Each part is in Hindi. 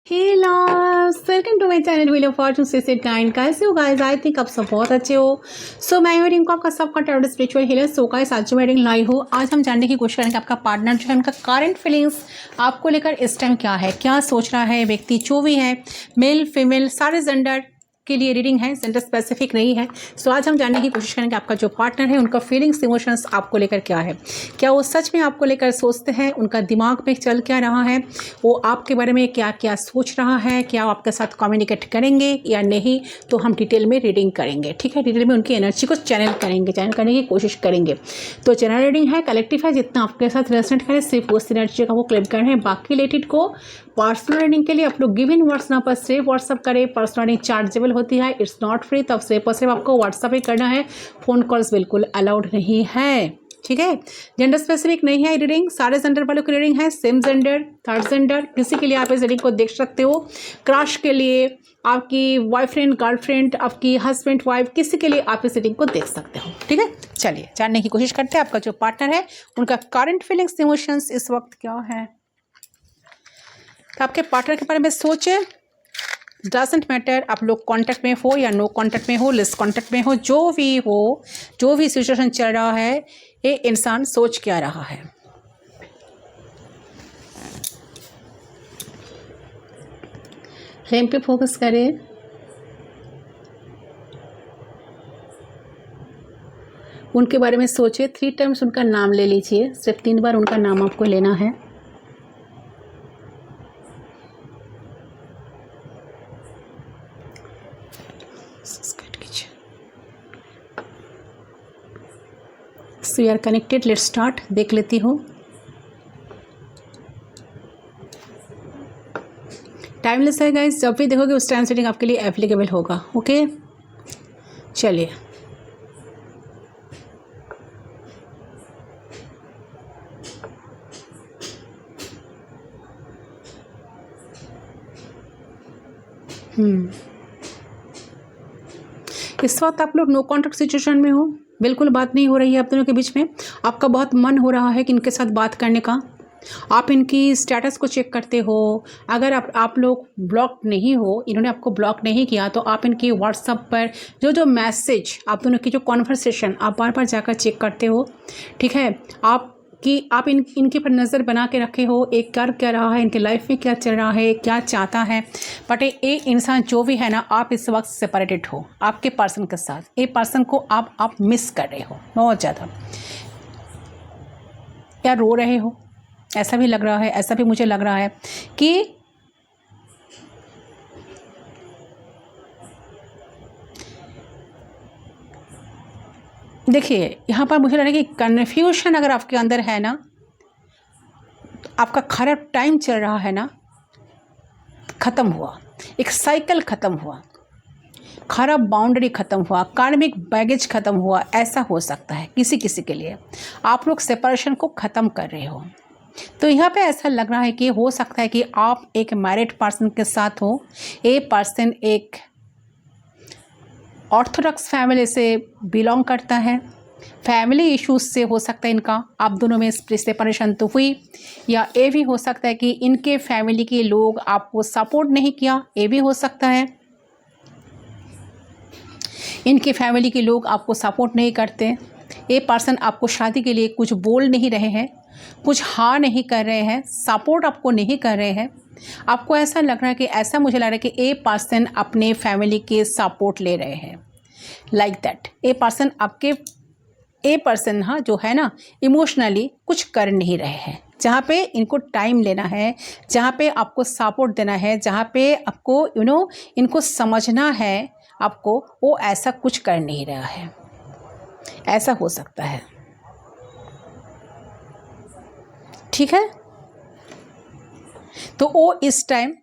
Hey loves, welcome to my channel Wheel of Fortune 689। कैसे हो गाइस? आई थिंक आप सब बहुत अच्छे हो। सो मैं हूं रिंकू, आपका सबका tarot spiritual healer. So guys, आज जो मैं रीडिंग लाई हूँ, आज हम जानने की कोशिश करेंगे आपका पार्टनर जो है उनका करंट फीलिंग्स आपको लेकर इस टाइम क्या है, क्या सोच रहा है व्यक्ति, जो भी है, मेल फीमेल सारे जेंडर के लिए रीडिंग है, जेंडर स्पेसिफिक नहीं है। सो आज हम जानने की कोशिश करेंगे आपका जो पार्टनर है उनका फीलिंग्स इमोशंस आपको लेकर क्या है, क्या वो सच में आपको लेकर सोचते हैं, उनका दिमाग में चल क्या रहा है, वो आपके बारे में क्या क्या सोच रहा है, क्या वो आपके साथ कम्युनिकेट करेंगे या नहीं। तो हम डिटेल में रीडिंग करेंगे, ठीक है। डिटेल में उनकी एनर्जी को चैनल करने की कोशिश करेंगे। तो चैनल रीडिंग है, कलेक्टिव है, जितना आपके साथ रेजोनेट करे सिर्फ उस एनर्जी का वो क्लेम करना है। बाकी रिलेटेड को पर्सनल रीडिंग के लिए आप लोग गिव इन वर्ड्स ना पर सिर्फ व्हाट्सअप करें। पर्सनल रीडिंग चार्जेबल होती है, इट्स नॉट फ्री, तब सिर्फ और सिर्फ आपको व्हाट्सअप ही करना है। फ़ोन कॉल्स बिल्कुल अलाउड नहीं है, ठीक है। जेंडर स्पेसिफिक नहीं है रीडिंग, सारे जेंडर वालों की रीडिंग है, सेम जेंडर थर्ड जेंडर किसी के लिए आप इस रीडिंग को देख सकते हो। क्रश के लिए, आपकी बॉयफ्रेंड गर्लफ्रेंड, आपकी हस्बैंड वाइफ, किसी के लिए आप इस रीडिंग को देख सकते हो, ठीक है। चलिए जानने की कोशिश करते हैं आपका जो पार्टनर है उनका करंट फीलिंग्स इमोशंस इस वक्त क्या है। तो आपके पार्टनर के बारे में सोचे, डजेंट मैटर आप लोग कांटेक्ट में हो या नो कांटेक्ट में हो, लेस कांटेक्ट में हो, जो भी हो, जो भी सिचुएशन चल रहा है, ये इंसान सोच क्या रहा है। फ्लेम पे फोकस करें। उनके बारे में सोचिए, 3 टाइम्स उनका नाम ले लीजिए, सिर्फ 3 बार उनका नाम आपको लेना है। So we are connected, let's start. देख लेती हूँ, टाइमलेस है गाइस, जब भी देखोगे उस टाइम सेटिंग आपके लिए एप्लीकेबल होगा, ओके। चलिए इस वक्त आप लोग नो कॉन्टैक्ट सिचुएशन में हो, बिल्कुल बात नहीं हो रही है आप दोनों के बीच में। आपका बहुत मन हो रहा है कि इनके साथ बात करने का, आप इनकी स्टेटस को चेक करते हो। अगर आप लोग ब्लॉक नहीं हो, इन्होंने आपको ब्लॉक नहीं किया, तो आप इनकी व्हाट्सएप पर जो मैसेज, आप दोनों की जो कॉन्वर्सेशन आप बार बार जाकर चेक करते हो, ठीक है। आप इनके पर नज़र बना के रखे हो, एक कर क्या रहा है, इनके लाइफ में क्या चल रहा है, क्या चाहता है। बट ये इंसान जो भी है ना, आप इस वक्त सेपरेटेड हो आपके पर्सन के साथ। ये पर्सन को आप मिस कर रहे हो बहुत ज़्यादा, या रो रहे हो, ऐसा भी लग रहा है। ऐसा भी मुझे लग रहा है कि देखिए, यहाँ पर मुझे लग रहा है कि कन्फ्यूजन अगर आपके अंदर है ना, तो आपका खराब टाइम चल रहा है ना, ख़त्म हुआ, एक साइकिल ख़त्म हुआ, खराब बाउंड्री ख़त्म हुआ, कार्मिक बैगेज ख़त्म हुआ। ऐसा हो सकता है किसी किसी के लिए, आप लोग सेपरेशन को ख़त्म कर रहे हो। तो यहाँ पे ऐसा लग रहा है कि हो सकता है कि आप एक मैरिड पर्सन के साथ हो, ये पर्सन एक ऑर्थोडॉक्स फैमिली से बिलोंग करता है, फैमिली इश्यूज से हो सकता है इनका आप दोनों में सेपरेशन तो हुई, या ये भी हो सकता है कि इनके फैमिली के लोग आपको सपोर्ट नहीं किया, ये भी हो सकता है। इनके फैमिली के लोग आपको सपोर्ट नहीं करते, ये पर्सन आपको शादी के लिए कुछ बोल नहीं रहे हैं, कुछ हाँ नहीं कर रहे हैं, सपोर्ट आपको नहीं कर रहे हैं। आपको ऐसा लग रहा है कि, ऐसा मुझे लग रहा है कि ये पर्सन अपने फैमिली के सपोर्ट ले रहे हैं, लाइक दैट। ये पर्सन हाँ जो है ना, इमोशनली कुछ कर नहीं रहे हैं। जहाँ पे इनको टाइम लेना है, जहाँ पे आपको सपोर्ट देना है, जहाँ पे आपको इनको समझना है आपको, वो ऐसा कुछ कर नहीं रहा है। ऐसा हो सकता है, ठीक है। तो वो इस टाइम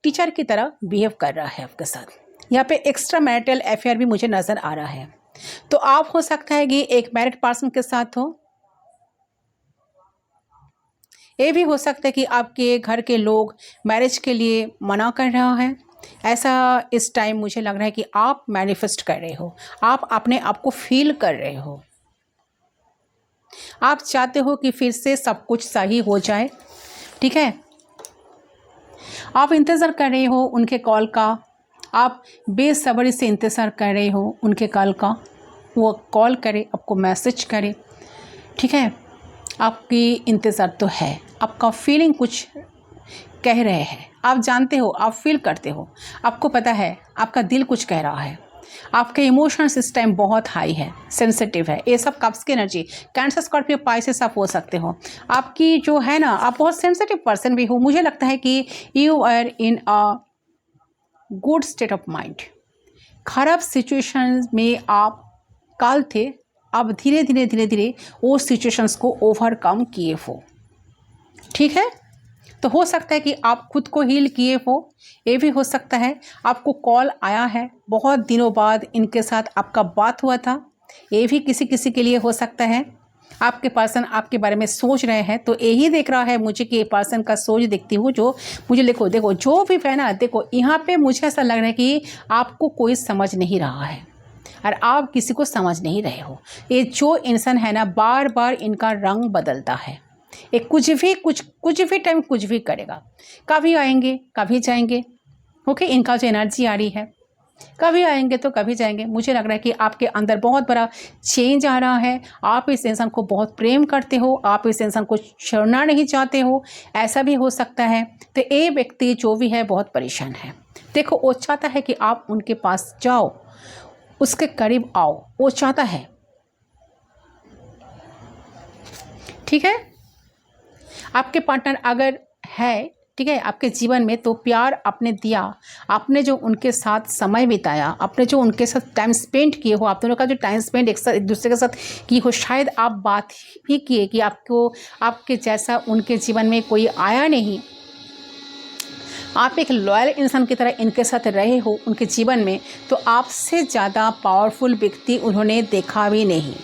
टीचर की तरह बिहेव कर रहा है आपके साथ। यहाँ पे एक्स्ट्रा मैरिटल अफेयर भी मुझे नज़र आ रहा है। तो आप हो सकता है कि एक मैरिड पर्सन के साथ हो, ये भी हो सकता है कि आपके घर के लोग मैरिज के लिए मना कर रहा है। ऐसा इस टाइम मुझे लग रहा है कि आप मैनिफेस्ट कर रहे हो, आप अपने आप को फील कर रहे हो, आप चाहते हो कि फिर से सब कुछ सही हो जाए, ठीक है। आप इंतज़ार कर रहे हो उनके कॉल का, आप बेसब्री से इंतज़ार कर रहे हो उनके कॉल का, वो कॉल करे, आपको मैसेज करे, ठीक है। आपकी इंतज़ार तो है, आपका फीलिंग कुछ कह रहे हैं, आप जानते हो, आप फील करते हो, आपको पता है आपका दिल कुछ कह रहा है, आपके इमोशंस इस टाइम बहुत हाई है, सेंसिटिव है। ये सब कब्ज़ की एनर्जी, कैंसर, स्कॉर्पियो, पाइसेस आप हो सकते हो। आपकी जो है ना, आप बहुत सेंसिटिव पर्सन भी हो। मुझे लगता है कि you are in a good state of mind. खराब सिचुएशन में आप कल थे, अब धीरे धीरे धीरे धीरे वो सिचुएशंस को ओवरकम किए हो, ठीक है। तो हो सकता है कि आप खुद को हील किए हो, ये भी हो सकता है। आपको कॉल आया है, बहुत दिनों बाद इनके साथ आपका बात हुआ था, ये भी किसी किसी के लिए हो सकता है। आपके पर्सन आपके बारे में सोच रहे हैं, तो यही देख रहा है मुझे कि ये पर्सन का सोच देखती हूँ, जो मुझे देखो जो भी है ना, देखो यहाँ पे मुझे ऐसा लग रहा है कि आपको कोई समझ नहीं रहा है और आप किसी को समझ नहीं रहे हो। ये जो इंसान है ना, बार बार इनका रंग बदलता है, ये कुछ भी टाइम कुछ भी करेगा, कभी आएंगे कभी जाएंगे, ओके। इनका जो एनर्जी आ रही है, कभी आएंगे तो कभी जाएंगे। मुझे लग रहा है कि आपके अंदर बहुत बड़ा चेंज आ रहा है, आप इस इंसान को बहुत प्रेम करते हो, आप इस इंसान को छोड़ना नहीं चाहते हो, ऐसा भी हो सकता है। तो ये व्यक्ति जो भी है बहुत परेशान है। देखो, वो चाहता है कि आप उनके पास जाओ, उसके करीब आओ, वो चाहता है, ठीक है। आपके पार्टनर अगर है, ठीक है, आपके जीवन में, तो प्यार आपने दिया, आपने जो उनके साथ समय बिताया, आपने जो उनके साथ टाइम स्पेंड किए हो, आप दोनों का जो टाइम स्पेंड एक दूसरे के साथ किए हो, शायद आप बात भी किए कि आपको आपके जैसा उनके जीवन में कोई आया नहीं। आप एक लॉयल इंसान की तरह इनके साथ रहे हो उनके जीवन में, तो आपसे ज़्यादा पावरफुल व्यक्ति उन्होंने देखा भी नहीं,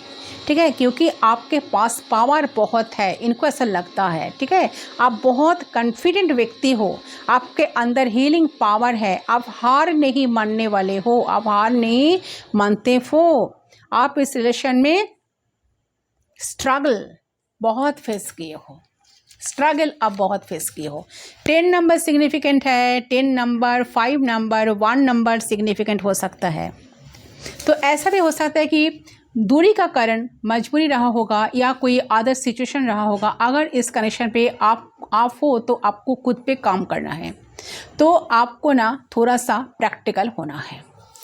ठीक है। क्योंकि आपके पास पावर बहुत है, इनको ऐसा लगता है, ठीक है। आप बहुत कॉन्फिडेंट व्यक्ति हो, आपके अंदर हीलिंग पावर है, आप हार नहीं मानने वाले हो, आप हार नहीं मानते हो। आप इस रिलेशन में स्ट्रगल बहुत फेस किए हो, स्ट्रगल आप बहुत फेस किए हो। 10 नंबर सिग्निफिकेंट है, 10 नंबर, 5 नंबर, 1 नंबर सिग्निफिकेंट हो सकता है। तो ऐसा भी हो सकता है कि दूरी का कारण मजबूरी रहा होगा या कोई अदर सिचुएशन रहा होगा। अगर इस कनेक्शन पे आप हो तो आपको खुद पे काम करना है, तो आपको ना थोड़ा सा प्रैक्टिकल होना है,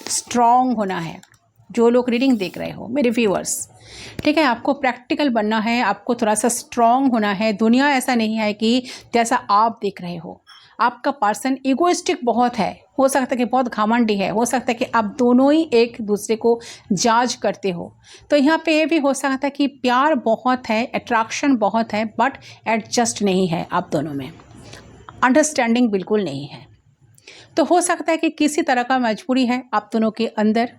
स्ट्रॉन्ग होना है। जो लोग रीडिंग देख रहे हो मेरे व्यूअर्स, ठीक है, आपको प्रैक्टिकल बनना है, आपको थोड़ा सा स्ट्रॉन्ग होना है। दुनिया ऐसा नहीं है कि जैसा आप देख रहे हो। आपका पर्सन इगोइस्टिक बहुत है, हो सकता है कि बहुत घमंडी है, हो सकता है कि आप दोनों ही एक दूसरे को जाज करते हो। तो यहाँ पे ये भी हो सकता है कि प्यार बहुत है, अट्रैक्शन बहुत है, बट एडजस्ट नहीं है आप दोनों में, अंडरस्टैंडिंग बिल्कुल नहीं है। तो हो सकता है कि किसी तरह का मजबूरी है आप दोनों के अंदर,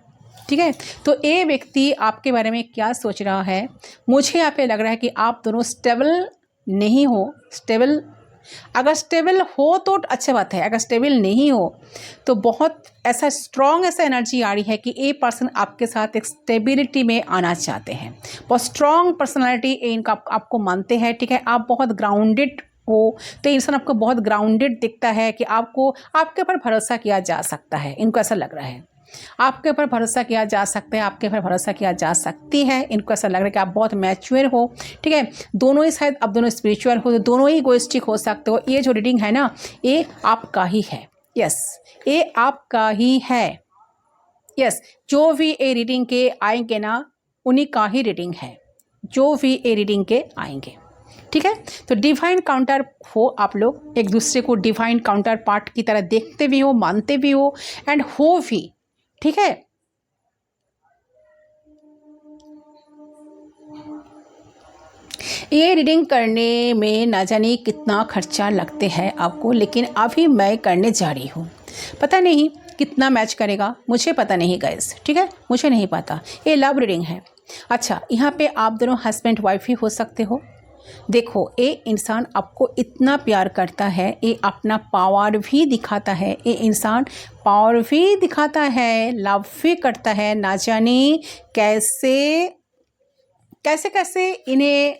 ठीक है। तो ये व्यक्ति आपके बारे में क्या सोच रहा है, मुझे यहाँ पे लग रहा है कि आप दोनों स्टेबल नहीं हो। स्टेबल, अगर स्टेबल हो तो अच्छी बात है, अगर स्टेबल नहीं हो तो बहुत ऐसा स्ट्रॉन्ग ऐसा एनर्जी आ रही है कि ये पर्सन आपके साथ एक स्टेबिलिटी में आना चाहते हैं। बहुत स्ट्रॉन्ग पर्सनालिटी इनका आपको मानते हैं, ठीक है। आप बहुत ग्राउंडेड हो, तो इंसान आपको बहुत ग्राउंडेड दिखता है कि आपको आपके ऊपर भरोसा किया जा सकता है, इनको ऐसा लग रहा है। आपके ऊपर भरोसा किया जा सकता है, आपके ऊपर भरोसा किया जा सकती है। इनको ऐसा लग रहा है कि आप बहुत मैच्योर हो, ठीक है। दोनों ही शायद आप दोनों स्पिरिचुअल हो, तो दोनों ही इगोइस्टिक हो सकते हो। ये जो रीडिंग है ना, ये आपका ही है, यस, ये आपका ही है, यस। जो भी ये रीडिंग के आएंगे ना, उन्हीं का ही रीडिंग है, जो भी ये रीडिंग के आएंगे, ठीक है। तो डिवाइन काउंटर हो, आप लोग एक दूसरे को डिवाइन काउंटर पार्ट की तरह देखते भी हो, मानते भी हो, एंड हो भी, ठीक है। ये रीडिंग करने में ना जाने कितना खर्चा लगते हैं आपको, लेकिन अभी मैं करने जा रही हूँ। पता नहीं कितना मैच करेगा, मुझे पता नहीं गाइस, ठीक है, मुझे नहीं पता। ये लव रीडिंग है। अच्छा, यहाँ पे आप दोनों हस्बैंड वाइफ ही हो सकते हो। देखो, ये इंसान आपको इतना प्यार करता है, ये अपना पावर भी दिखाता है, ये इंसान पावर भी दिखाता है, लव भी करता है। ना जाने कैसे कैसे कैसे इन्हें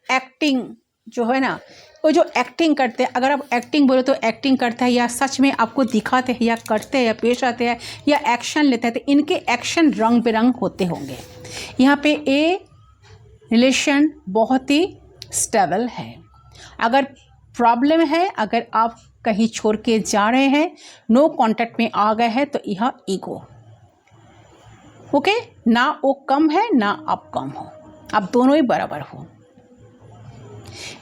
एक्टिंग जो है ना, वो जो एक्टिंग करते हैं, अगर आप एक्टिंग बोलो तो एक्टिंग करता है, या सच में आपको दिखाते हैं या करते हैं या पेश आते हैं या एक्शन लेते हैं, तो इनके एक्शन रंग बिरंग होते होंगे। यहाँ पे ए रिलेशन बहुत ही स्टेबल है। अगर प्रॉब्लम है, अगर आप कहीं छोड़ के जा रहे हैं, नो कांटेक्ट में आ गए हैं, तो यह ईगो, ओके, ना वो कम है ना आप कम हो, आप दोनों ही बराबर हो।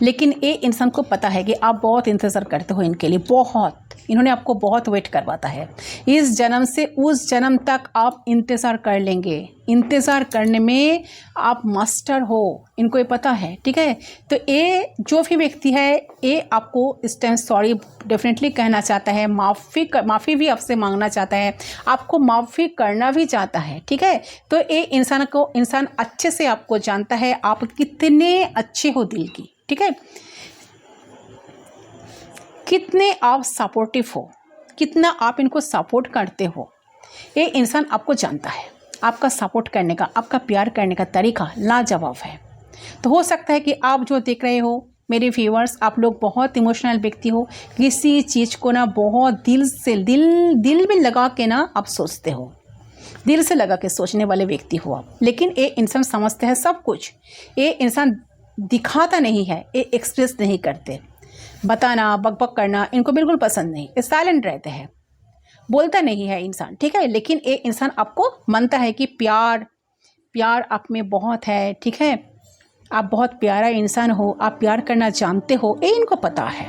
लेकिन ये इंसान को पता है कि आप बहुत इंतज़ार करते हो इनके लिए, बहुत, इन्होंने आपको बहुत वेट करवाता है। इस जन्म से उस जन्म तक आप इंतज़ार कर लेंगे, इंतज़ार करने में आप मास्टर हो, इनको ये पता है, ठीक है। तो ये जो भी व्यक्ति है, ये आपको इस टाइम सॉरी डेफिनेटली कहना चाहता है, माफ़ी भी आपसे मांगना चाहता है, आपको माफ़ी करना भी चाहता है, ठीक है। तो ये इंसान अच्छे से आपको जानता है, आप कितने अच्छे हो दिल की, ठीक है, कितने आप सपोर्टिव हो, कितना आप इनको सपोर्ट करते हो, ये इंसान आपको जानता है। आपका सपोर्ट करने का, आपका प्यार करने का तरीका लाजवाब है। तो हो सकता है कि आप जो देख रहे हो मेरे व्यूअर्स, आप लोग बहुत इमोशनल व्यक्ति हो, किसी चीज़ को ना बहुत दिल में लगा के ना आप सोचते हो, दिल से लगा के सोचने वाले व्यक्ति हो आप। लेकिन ये इंसान समझते हैं सब कुछ, ये इंसान दिखाता नहीं है, ये एक्सप्रेस नहीं करते, बताना बकबक करना इनको बिल्कुल पसंद नहीं, ये साइलेंट रहते हैं, बोलता नहीं है इंसान, ठीक है। लेकिन ये इंसान आपको मानता है कि प्यार आप में बहुत है, ठीक है, आप बहुत प्यारा इंसान हो, आप प्यार करना जानते हो, ये इनको पता है।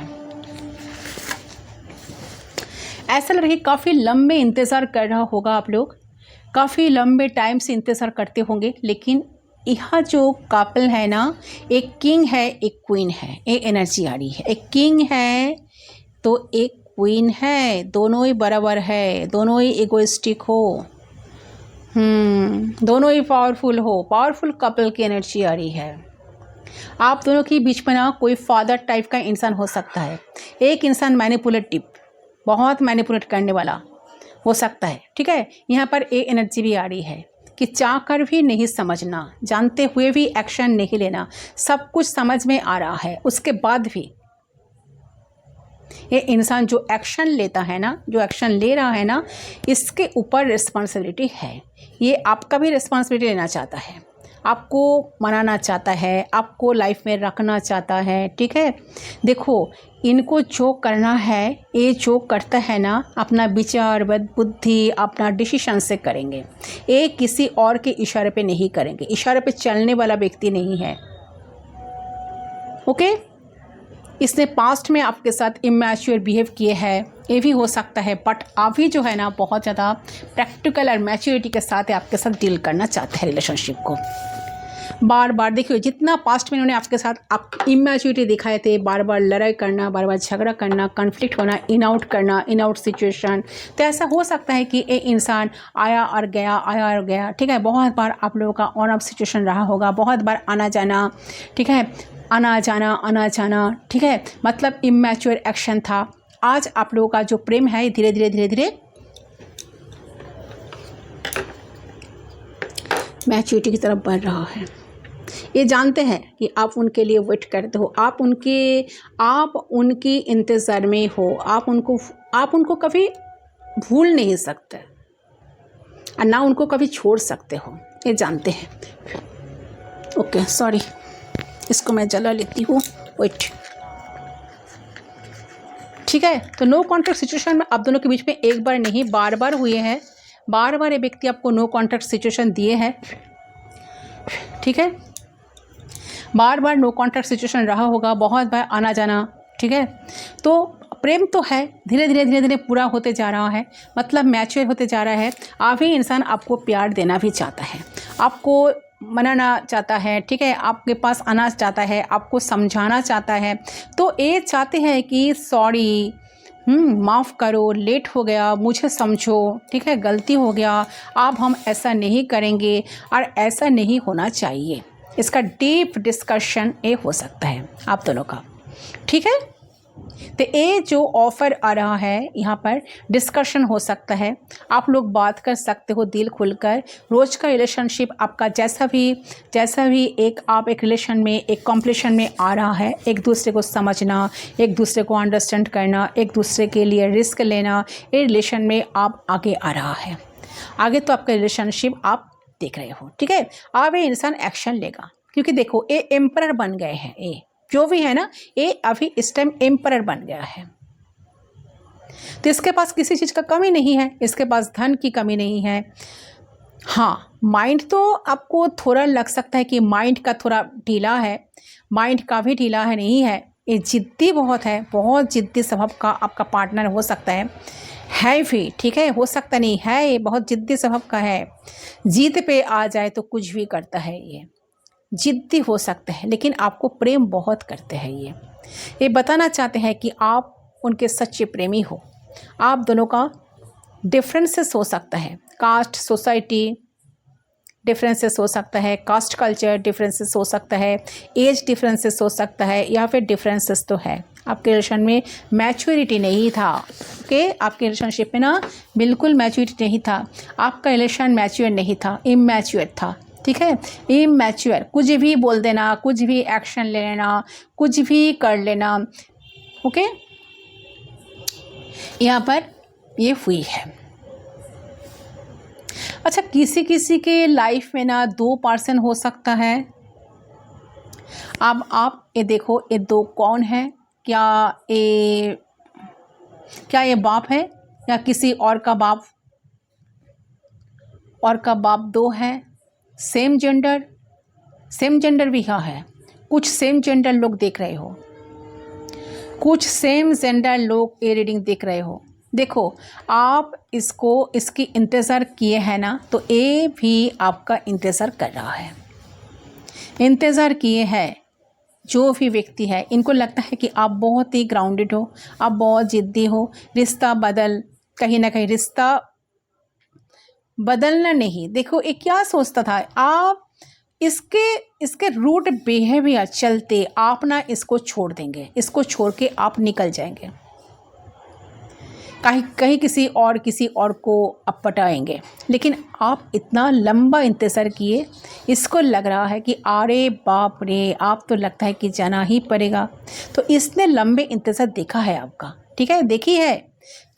ऐसा लग रहा है कि काफ़ी लंबे इंतज़ार कर रहा होगा आप लोग, काफ़ी लंबे टाइम से इंतज़ार करते होंगे। लेकिन यहाँ जो कपल है ना, एक किंग है एक क्वीन है, ये एनर्जी आ रही है। एक किंग है तो एक क्वीन है, दोनों ही बराबर है, दोनों ही इगोइस्टिक हो, दोनों ही पावरफुल हो, पावरफुल कपल की एनर्जी आ रही है। आप दोनों के बीच में ना कोई फादर टाइप का इंसान हो सकता है, एक इंसान मैनिपुलेटिव, बहुत मैनिपुलेट करने वाला हो सकता है, ठीक है। यहाँ पर ये एनर्जी भी आ रही है कि चाह कर भी नहीं समझना, जानते हुए भी एक्शन नहीं लेना, सब कुछ समझ में आ रहा है, उसके बाद भी ये इंसान जो एक्शन लेता है ना, जो एक्शन ले रहा है ना, इसके ऊपर रिस्पॉन्सिबिलिटी है। ये आपका भी रिस्पॉन्सिबिलिटी लेना चाहता है, आपको मनाना चाहता है, आपको लाइफ में रखना चाहता है, ठीक है। देखो, इनको जो करना है, ये जो करता है ना, अपना विचार बुद्धि अपना डिसीजन से करेंगे, ये किसी और के इशारे पे नहीं करेंगे, इशारे पे चलने वाला व्यक्ति नहीं है, ओके। इसने पास्ट में आपके साथ इमैच्योर बिहेव किए हैं, ये भी हो सकता है, बट अभी जो है ना बहुत ज़्यादा प्रैक्टिकल और मैच्योरिटी के साथ आपके साथ डील करना चाहते हैं रिलेशनशिप को। बार बार देखिए, जितना पास्ट में इन्होंने आपके साथ आप इमैच्योरिटी दिखाए थे, बार बार लड़ाई करना, बार बार झगड़ा करना, कॉन्फ्लिक्ट होना, इन आउट सिचुएशन, तो ऐसा हो सकता है कि ये इंसान आया और गया, ठीक है। बहुत बार आप लोगों का ऑन ऑफ सिचुएशन रहा होगा, बहुत बार आना जाना, ठीक है, आना जाना, ठीक है, मतलब इमैच्योर एक्शन था। आज आप लोगों का जो प्रेम है धीरे धीरे मैच्योरिटी की तरफ बढ़ रहा है। ये जानते हैं कि आप उनके लिए वेट करते हो, आप उनकी इंतज़ार में हो, आप उनको कभी भूल नहीं सकते और ना उनको कभी छोड़ सकते हो, ये जानते हैं। ओके, सॉरी, इसको मैं जला लेती हूँ, वेट, ठीक है। तो नो कॉन्ट्रैक्ट सिचुएशन में आप दोनों के बीच में एक बार नहीं बार बार हुए हैं, बार बार ये व्यक्ति आपको नो कॉन्ट्रैक्ट सिचुएशन दिए हैं, ठीक है, बार बार नो कॉन्ट्रैक्ट सिचुएशन रहा होगा, बहुत बार आना जाना, ठीक है। तो प्रेम तो है, धीरे धीरे पूरा होते जा रहा है, मतलब मैच्योर होते जा रहा है। अभी इंसान आपको प्यार देना भी चाहता है, आपको मनाना चाहता है, ठीक है, आपके पास आना चाहता है, आपको समझाना चाहता है। तो ये चाहते हैं कि सॉरी, माफ़ करो, लेट हो गया, मुझे समझो, ठीक है, गलती हो गया, अब हम ऐसा नहीं करेंगे और ऐसा नहीं होना चाहिए। इसका डीप डिस्कशन ये हो सकता है आप दोनों का, ठीक है। तो ये जो ऑफ़र आ रहा है यहाँ पर डिस्कशन हो सकता है, आप लोग बात कर सकते हो दिल खुलकर। रोज़ का रिलेशनशिप आपका जैसा भी एक रिलेशन में एक कॉम्पिटिशन में आ रहा है, एक दूसरे को समझना, एक दूसरे को अंडरस्टैंड करना, एक दूसरे के लिए रिस्क लेना, ये रिलेशन में आप आगे आ रहा है। आगे तो आपका रिलेशनशिप आप देख रहे हो, ठीक है। अब ये इंसान एक्शन लेगा, क्योंकि देखो ये एम्परर बन गए हैं, ये जो भी है ना, ये अभी इस टाइम एम्परर बन गया है। तो इसके पास किसी चीज़ का कमी नहीं है, इसके पास धन की कमी नहीं है। हाँ, माइंड तो आपको थोड़ा लग सकता है कि माइंड का थोड़ा ढीला है, माइंड का भी ढीला है नहीं है, ये जिद्दी बहुत है, बहुत जिद्दी स्वभाव का आपका पार्टनर हो सकता है भी, ठीक है। हो सकता नहीं है, ये बहुत जिद्दी स्वभाव का है, जीत पे आ जाए तो कुछ भी करता है, ये जिद्दी हो सकते हैं, लेकिन आपको प्रेम बहुत करते हैं। ये बताना चाहते हैं कि आप उनके सच्चे प्रेमी हो। आप दोनों का डिफरेंसेस हो सकता है, कास्ट सोसाइटी डिफरेंसेस हो सकता है, कास्ट कल्चर डिफरेंसेस हो सकता है, एज डिफरेंसेस हो सकता है, या फिर डिफरेंसेस तो है। आपके रिलेशन में मैच्योरिटी नहीं था, ओके। आपके रिलेशनशिप में ना बिल्कुल मैच्योरिटी नहीं था, आपका रिलेशन मैच्योर नहीं था, इमैच्योर था, ठीक है। इमैच्योर, कुछ भी बोल देना, कुछ भी एक्शन ले लेना, कुछ भी कर लेना, ओके। यहाँ पर ये हुई है। अच्छा, किसी किसी के लाइफ में ना 2 पर्सन हो सकता है। अब आप ये देखो, ये 2 कौन है? क्या ये बाप है या किसी और का बाप 2 है? सेम जेंडर भी यहाँ है। कुछ सेम जेंडर लोग देख रहे हो, कुछ सेम जेंडर लोग ये रीडिंग देख रहे हो। देखो, आप इसकी इंतज़ार किए हैं ना, तो ये भी आपका इंतज़ार कर रहा है, इंतज़ार किए हैं। जो भी व्यक्ति है, इनको लगता है कि आप बहुत ही ग्राउंडेड हो, आप बहुत ज़िद्दी हो। रिश्ता कहीं ना कहीं रिश्ता बदलना नहीं। देखो, ये क्या सोचता था, आप इसके रूट बिहेवियर चलते आप ना इसको छोड़ देंगे, इसको छोड़ के आप निकल जाएंगे, कहीं किसी और को आप पटाएंगे। लेकिन आप इतना लंबा इंतज़ार किए, इसको लग रहा है कि अरे बाप रे, आप तो लगता है कि जाना ही पड़ेगा। तो इसने लंबे इंतज़ार देखा है आपका, ठीक है, देखी है,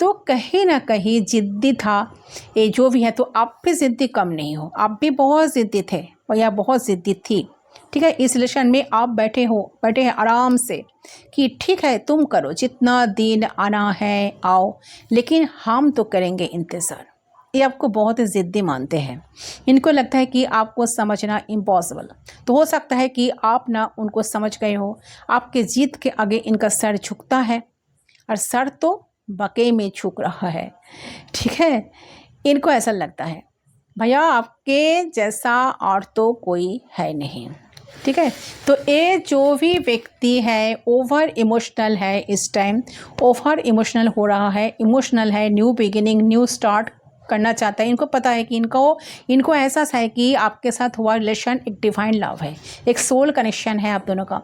तो कहीं ना कहीं ज़िद्दी था ये जो भी है। तो आप भी ज़िद्दी कम नहीं हो, आप भी बहुत ज़िद्दी थे और या बहुत ज़िद्दी थी, ठीक है। इस रिलेशन में आप बैठे हैं आराम से कि ठीक है, तुम करो, जितना दिन आना है आओ, लेकिन हम तो करेंगे इंतज़ार। ये आपको बहुत ही ज़िद्दी मानते हैं, इनको लगता है कि आपको समझना इम्पॉसिबल। तो हो सकता है कि आप ना उनको समझ गए हो, आपके जीत के आगे इनका सर झुकता है, और सर तो बके में झुक रहा है, ठीक है। इनको ऐसा लगता है भैया आपके जैसा और तो कोई है नहीं, ठीक है। तो ये जो भी व्यक्ति है ओवर इमोशनल है, इस टाइम ओवर इमोशनल हो रहा है, इमोशनल है, न्यू बिगिनिंग, न्यू स्टार्ट करना चाहता है। इनको पता है कि इनको एहसास है कि आपके साथ हुआ रिलेशन एक डिवाइन लव है, एक सोल कनेक्शन है आप दोनों का।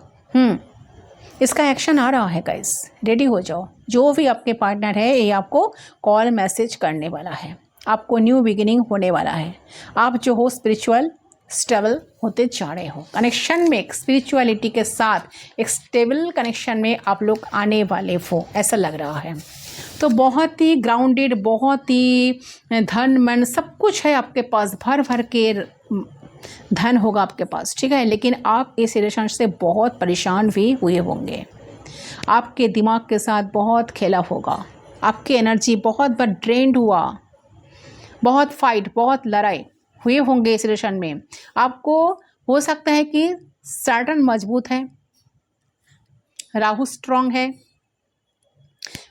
इसका एक्शन आ रहा है गाइस, रेडी हो जाओ। जो भी आपके पार्टनर है ये आपको कॉल मैसेज करने वाला है, आपको न्यू बिगिनिंग होने वाला है। आप जो हो स्पिरिचुअल स्टेबल होते जा रहे हो, कनेक्शन में स्पिरिचुअलिटी के साथ एक स्टेबल कनेक्शन में आप लोग आने वाले हो, ऐसा लग रहा है। तो बहुत ही ग्राउंडेड, बहुत ही धन मन सब कुछ है आपके पास, भर भर के धन होगा आपके पास, ठीक है। लेकिन आप इस रिलेशन से बहुत परेशान भी हुए होंगे, आपके दिमाग के साथ बहुत खेला होगा, आपकी एनर्जी बहुत बार ड्रेन्ड हुआ, बहुत फाइट, बहुत लड़ाई हुए होंगे इस रिलेशन में। आपको हो सकता है कि सैटर्न मजबूत है, राहु स्ट्रांग है,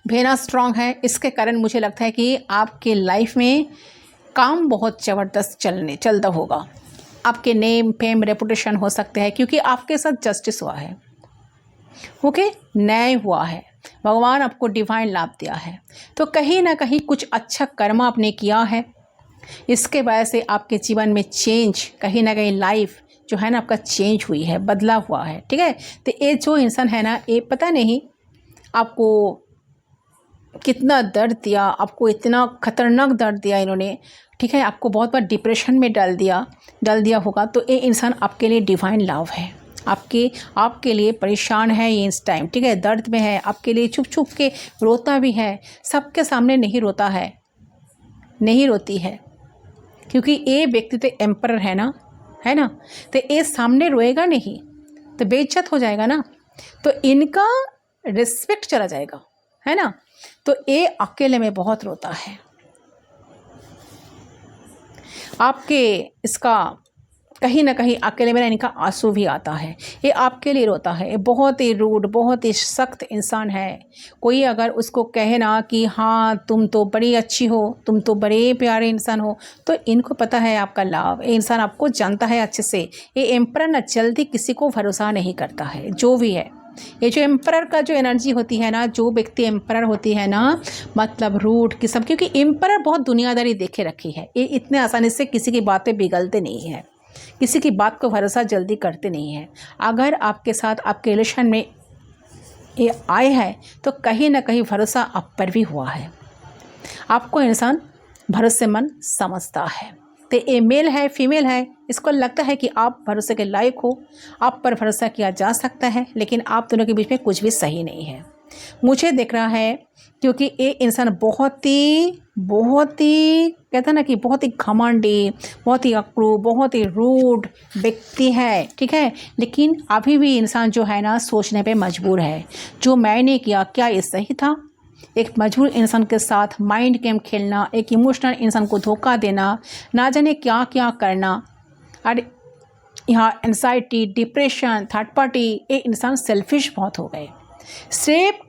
वेनस स्ट्रांग है, इसके कारण मुझे लगता है कि आपके लाइफ में काम बहुत ज़बरदस्त चलता होगा। आपके नेम फेम रेपुटेशन हो सकते हैं, क्योंकि आपके साथ जस्टिस हुआ है, ओके, न्याय हुआ है, भगवान आपको डिवाइन लाभ दिया है। तो कहीं ना कहीं कुछ अच्छा कर्म आपने किया है, इसके वजह से आपके जीवन में चेंज, कहीं ना कहीं लाइफ जो है ना आपका चेंज हुई है, बदला हुआ है, ठीक है। तो ये जो इंसान है ना, ये पता नहीं आपको कितना दर्द दिया, आपको इतना ख़तरनाक दर्द दिया इन्होंने, ठीक है, आपको बहुत बार डिप्रेशन में डाल दिया होगा। तो ये इंसान आपके लिए डिवाइन लव है, आपके लिए परेशान है ये इस टाइम, ठीक है, दर्द में है, आपके लिए छुप छुप के रोता भी है, सबके सामने नहीं रोता है, नहीं रोती है, क्योंकि ये व्यक्ति तो एम्परर है ना, तो ये सामने रोएगा नहीं तो बेइज्जत हो जाएगा ना, तो इनका रिस्पेक्ट चला जाएगा, है ना। तो ये अकेले में बहुत रोता है, आपके इसका कहीं ना कहीं अकेले में इनका आंसू भी आता है, ये आपके लिए रोता है। ये बहुत ही रूड, बहुत ही सख्त इंसान है। कोई अगर उसको कहे ना कि हाँ तुम तो बड़ी अच्छी हो, तुम तो बड़े प्यारे इंसान हो, तो इनको पता है आपका लव, ये इंसान आपको जानता है अच्छे से। ये एम्परर ना जल्दी किसी को भरोसा नहीं करता है, जो भी है। ये जो एम्परर का जो एनर्जी होती है ना, जो व्यक्ति एम्परर होती है ना, मतलब रूड किस्म, क्योंकि एम्परर बहुत दुनियादारी देखे रखी है, ये इतने आसानी से किसी की बात पे पिघलते नहीं है, किसी की बात को भरोसा जल्दी करते नहीं हैं। अगर आपके साथ आपके रिलेशन में ये आए हैं तो कहीं ना कहीं भरोसा आप पर भी हुआ है, आपको इंसान भरोसेमंद समझता है। तो ये मेल है फीमेल है, इसको लगता है कि आप भरोसे के लायक हो, आप पर भरोसा किया जा सकता है, लेकिन आप दोनों के बीच में कुछ भी सही नहीं है, मुझे दिख रहा है। क्योंकि ये इंसान बहुत ही कहता ना कि बहुत ही घमंडी, बहुत ही अक्रूर, बहुत ही रूड व्यक्ति है, ठीक है। लेकिन अभी भी इंसान जो है ना सोचने पे मजबूर है, जो मैंने किया क्या ये सही था। एक मजबूर इंसान के साथ माइंड गेम खेलना, एक इमोशनल इंसान को धोखा देना, ना जाने क्या क्या करना, और यहाँ एंजाइटी, डिप्रेशन, थर्ड पार्टी, ये इंसान सेल्फिश बहुत हो गए। सिर्फ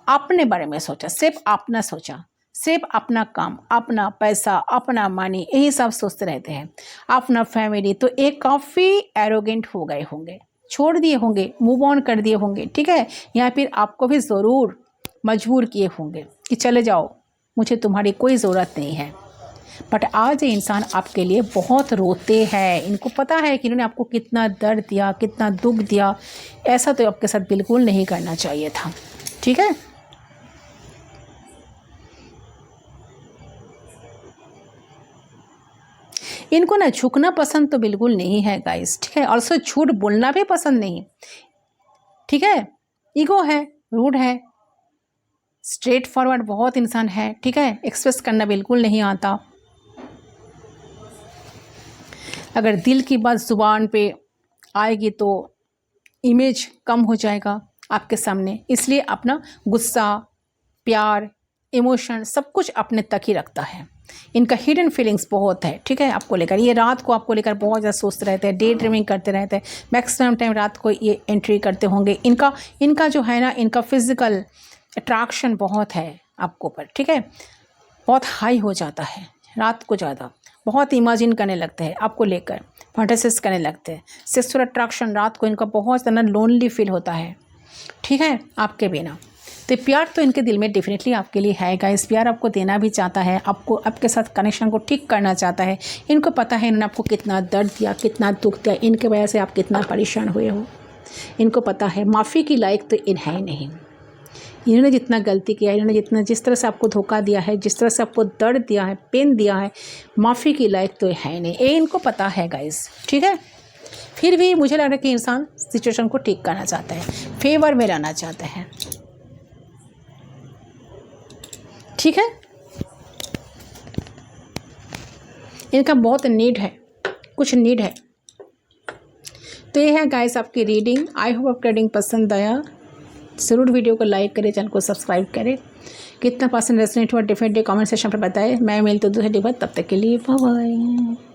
अपने बारे में सोचा, सिर्फ अपना सोचा, सिर्फ अपना काम, अपना पैसा, अपना मनी, यही सब सोचते रहते हैं, अपना फैमिली। तो एक काफ़ी एरोगेंट हो गए होंगे, छोड़ दिए होंगे, मूव ऑन कर दिए होंगे, ठीक है। या फिर आपको भी ज़रूर मजबूर किए होंगे कि चले जाओ, मुझे तुम्हारी कोई ज़रूरत नहीं है। बट आज ये इंसान आपके लिए बहुत रोते हैं, इनको पता है कि इन्होंने आपको कितना दर्द दिया, कितना दुख दिया। ऐसा तो आपके साथ बिल्कुल नहीं करना चाहिए था, ठीक है। इनको ना झुकना पसंद तो बिल्कुल नहीं है गाइस, ठीक है। ऑल्सो झूठ बोलना भी पसंद नहीं, ठीक है। ईगो है, रूड है, स्ट्रेट फॉरवर्ड बहुत इंसान है, ठीक है। एक्सप्रेस करना बिल्कुल नहीं आता। अगर दिल की बात ज़ुबान पे आएगी तो इमेज कम हो जाएगा आपके सामने, इसलिए अपना गुस्सा, प्यार, इमोशन सब कुछ अपने तक ही रखता है। इनका हिडन फीलिंग्स बहुत है, ठीक है, आपको लेकर। ये रात को आपको लेकर बहुत ज़्यादा सोचते रहते हैं, डे ड्रीमिंग करते रहते हैं, मैक्सिमम टाइम रात को ये एंट्री करते होंगे। इनका जो है ना, इनका फिज़िकल अट्रैक्शन बहुत है आपको ऊपर, ठीक है, बहुत हाई हो जाता है रात को, ज़्यादा बहुत इमेजिन करने लगते हैं आपको लेकर, फैंटेसीज करने लगते हैं। सेक्सुअल अट्रैक्शन रात को इनका बहुत ज़्यादा लोनली फील होता है, ठीक है, आपके बिना। तो प्यार तो इनके दिल में डेफिनेटली आपके लिए है गाइस, प्यार आपको देना भी चाहता है, आपको आपके साथ कनेक्शन को ठीक करना चाहता है। इनको पता है इन्होंने आपको कितना दर्द दिया, कितना दुख दिया, इनके वजह से आप कितना परेशान हुए हो। इनको पता है माफ़ी की लायक तो इन है ही नहीं। इन्होंने जितना गलती किया, इन्होंने जिस तरह से आपको धोखा दिया है, जिस तरह से आपको दर्द दिया है, पेन दिया है, माफ़ी की लायक तो है नहीं, ये इनको पता है गाइस, ठीक है। फिर भी मुझे लग रहा है कि इंसान सिचुएशन को ठीक करना चाहता है, फेवर में लाना चाहता है, ठीक है। इनका बहुत नीड है, कुछ नीड है। तो ये है गाइस आपकी रीडिंग। आई होप आपको रीडिंग पसंद आया। ज़रूर वीडियो को लाइक करें, चैनल को सब्सक्राइब करें। कितना पर्सेंट रेजोनेट हुआ डेफिनेटली कमेंट सेक्शन पर बताएं। मैं मिलती हूँ दूसरी बात, तब तक के लिए बाय बाय।